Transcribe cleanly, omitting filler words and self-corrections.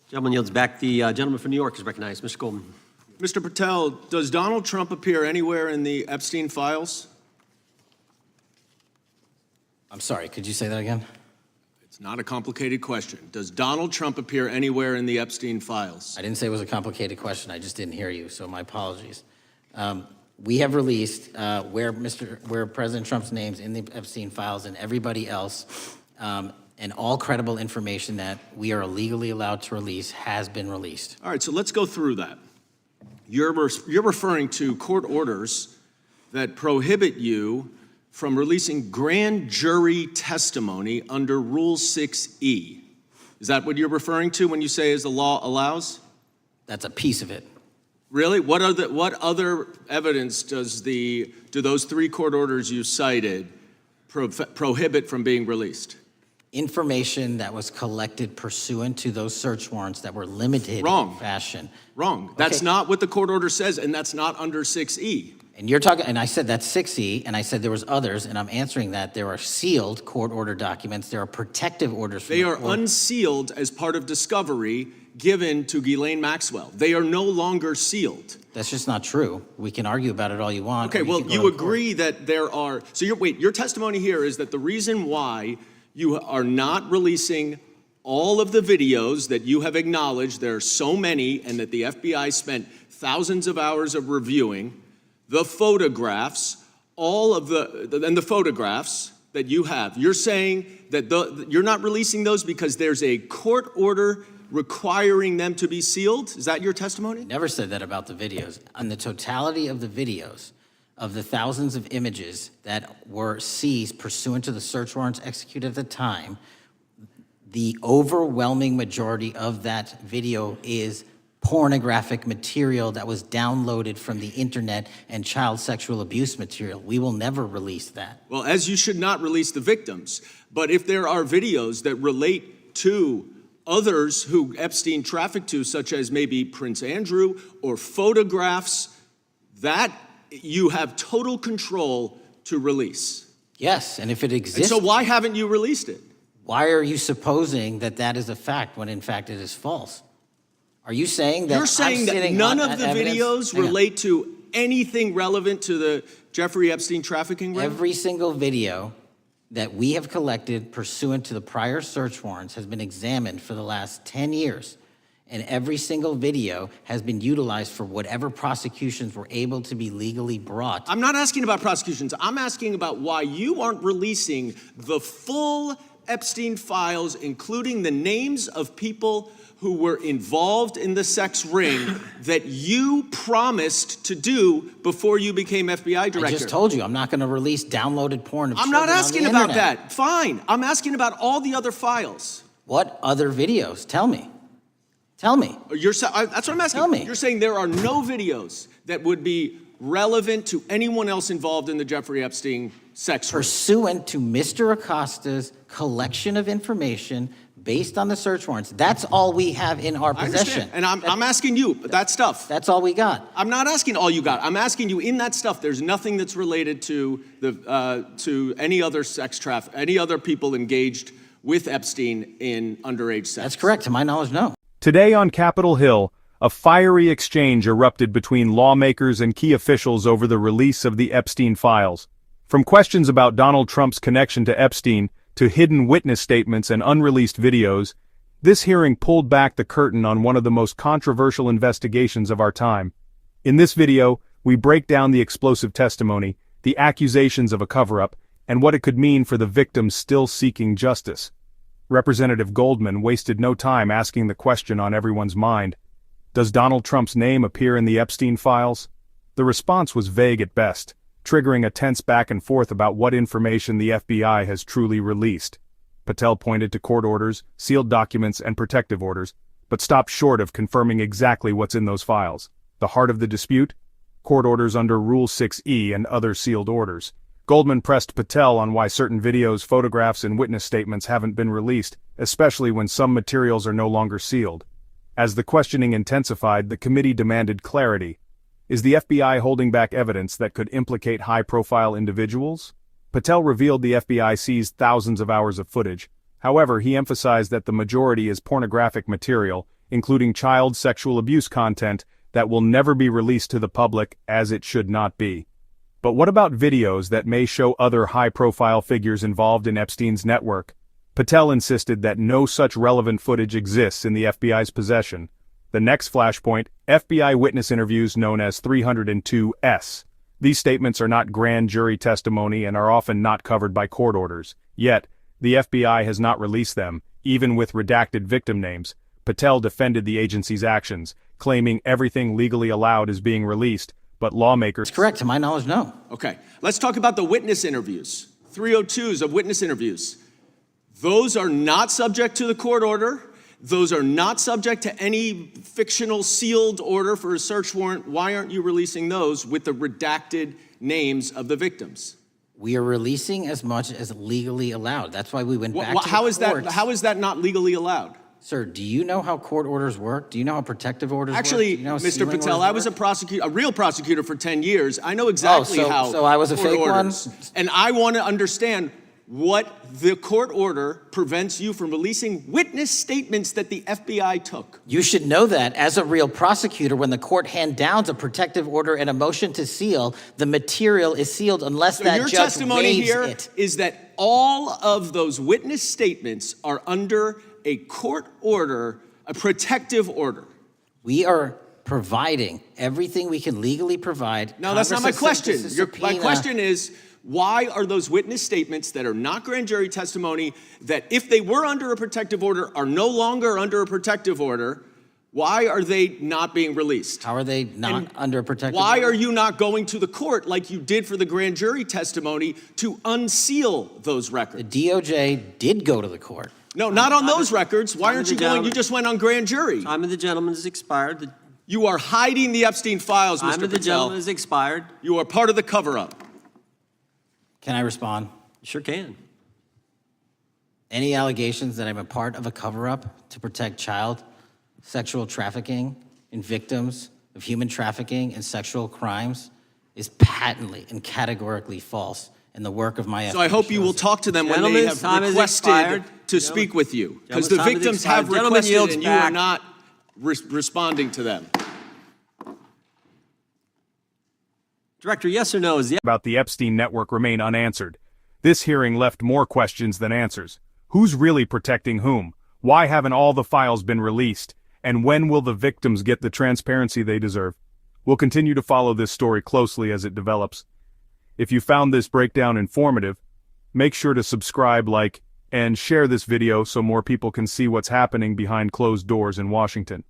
Gentleman yields back. The gentleman from New York is recognized. Mr. Goldman. Mr. Patel, does Donald Trump appear anywhere in the Epstein files? I'm sorry, could you say that again? It's not a complicated question. Does Donald Trump appear anywhere in the Epstein files? I didn't say it was a complicated question. I just didn't hear you, so my apologies. We have released where President Trump's name's in the Epstein files and everybody else, and all credible information that we are legally allowed to release has been released. All right, so let's go through that. You're referring to court orders that prohibit you from releasing grand jury testimony under Rule 6E. Is that what you're referring to when you say as the law allows? That's a piece of it. Really? What other evidence do those three court orders you cited prohibit from being released? Information that was collected pursuant to those search warrants that were limited Wrong. in fashion. Wrong. That's not what the court order says, and that's not under 6E. And you're talking, and I said that's 6E, and I said there was others, and I'm answering that there are sealed court order documents. There are protective orders. They are unsealed as part of discovery given to Ghislaine Maxwell. They are no longer sealed. That's just not true. We can argue about it all you want. Okay, well, you agree that there are, so your testimony here is that the reason why you are not releasing all of the videos that you have acknowledged, there are so many, and that the FBI spent thousands of hours of reviewing, the photographs, the photographs that you have. You're saying that you're not releasing those because there's a court order requiring them to be sealed? Is that your testimony? Never said that about the videos. On the totality of the videos, of the thousands of images that were seized pursuant to the search warrants executed at the time, the overwhelming majority of that video is pornographic material that was downloaded from the internet and child sexual abuse material. We will never release that. Well, as you should not release the victims, but if there are videos that relate to others who Epstein trafficked to, such as maybe Prince Andrew, or photographs, that you have total control to release. Yes, and if it exists. And so why haven't you released it? Why are you supposing that that is a fact when in fact it is false? Are you saying that you're saying that none of the videos relate to anything relevant to the Jeffrey Epstein trafficking ring? Every single video that we have collected pursuant to the prior search warrants has been examined for the last 10 years. And every single video has been utilized for whatever prosecutions were able to be legally brought. I'm not asking about prosecutions. I'm asking about why you aren't releasing the full Epstein files, including the names of people who were involved in the sex ring that you promised to do before you became FBI director. I just told you, I'm not going to release downloaded porn of I'm children not asking on the about internet. that. Fine. I'm asking about all the other files. What other videos? Tell me. Tell me. That's what I'm asking. Tell me. You're saying there are no videos that would be relevant to anyone else involved in the Jeffrey Epstein sex ring. Pursuant to Mr. Acosta's collection of information based on the search warrants. That's all we have in our possession. And I'm asking you, that stuff. That's all we got. I'm not asking all you got. I'm asking you, in that stuff, there's nothing that's related to any other sex traffic, any other people engaged with Epstein in underage sex. That's correct. To my knowledge, no. Today on Capitol Hill, a fiery exchange erupted between lawmakers and key officials over the release of the Epstein files. From questions about Donald Trump's connection to Epstein to hidden witness statements and unreleased videos, this hearing pulled back the curtain on one of the most controversial investigations of our time. In this video, we break down the explosive testimony, the accusations of a cover-up, and what it could mean for the victims still seeking justice. Representative Goldman wasted no time asking the question on everyone's mind. Does Donald Trump's name appear in the Epstein files? The response was vague at best, triggering a tense back and forth about what information the FBI has truly released. Patel pointed to court orders, sealed documents, and protective orders, but stopped short of confirming exactly what's in those files. The heart of the dispute? Court orders under Rule 6E and other sealed orders. Goldman pressed Patel on why certain videos, photographs, and witness statements haven't been released, especially when some materials are no longer sealed. As the questioning intensified, the committee demanded clarity. Is the FBI holding back evidence that could implicate high-profile individuals? Patel revealed the FBI seized thousands of hours of footage. However, he emphasized that the majority is pornographic material, including child sexual abuse content that will never be released to the public as it should not be. But what about videos that may show other high-profile figures involved in Epstein's network? Patel insisted that no such relevant footage exists in the FBI's possession. The next flashpoint, FBI witness interviews known as 302S. These statements are not grand jury testimony and are often not covered by court orders. Yet, the FBI has not released them, even with redacted victim names. Patel defended the agency's actions, claiming everything legally allowed is being released, but lawmakers— That's correct, to my knowledge, no. Okay, let's talk about the witness interviews. 302s of witness interviews. Those are not subject to the court order. Those are not subject to any fictional sealed order for a search warrant. Why aren't you releasing those with the redacted names of the victims? We are releasing as much as legally allowed. That's why we went back to the How is courts. how is that not legally allowed? Sir, do you know how court orders work? Do you know how protective orders Actually, work? Do you know how Mr. sealing Patel, orders I was work? a real prosecutor for 10 years. I know exactly how so I was a court fake one? orders. And I want to understand what the court order prevents you from releasing witness statements that the FBI took. You should know that as a real prosecutor, when the court hand downs a protective order and a motion to seal, the material is sealed unless So that your judge testimony waives here it. is that all of those witness statements are under a court order, a protective order. We are providing everything we can legally provide. No, that's not my Congress has question. sent us a My subpoena. question is, why are those witness statements that are not grand jury testimony, that if they were under a protective order are no longer under a protective order, why are they not being released? How are they not And under a protective Why order? are you not going to the court like you did for the grand jury testimony to unseal those The records? DOJ did go to the court. No, not on those records. Why aren't the you going? gentleman. You just went on grand jury. Time of the gentleman has expired. The You are hiding the Epstein files, time Mr. of the Patel. gentleman has expired. You are part of the cover-up. Can I respond? You sure can. Any allegations that I'm a part of a cover-up to protect child sexual trafficking and victims of human trafficking and sexual crimes is patently and categorically false, and the work of my So I hope you will talk to them when they Gentlemen's have time has requested expired. to speak with you. Because the Gentlemen's time has victims have expired. Gentleman requested yields and you are back. not responding to them. Director, yes or no? Is the about the Epstein network remain unanswered. This hearing left more questions than answers. Who's really protecting whom? Why haven't all the files been released? And when will the victims get the transparency they deserve? We'll continue to follow this story closely as it develops. If you found this breakdown informative, make sure to subscribe, like, and share this video so more people can see what's happening behind closed doors in Washington.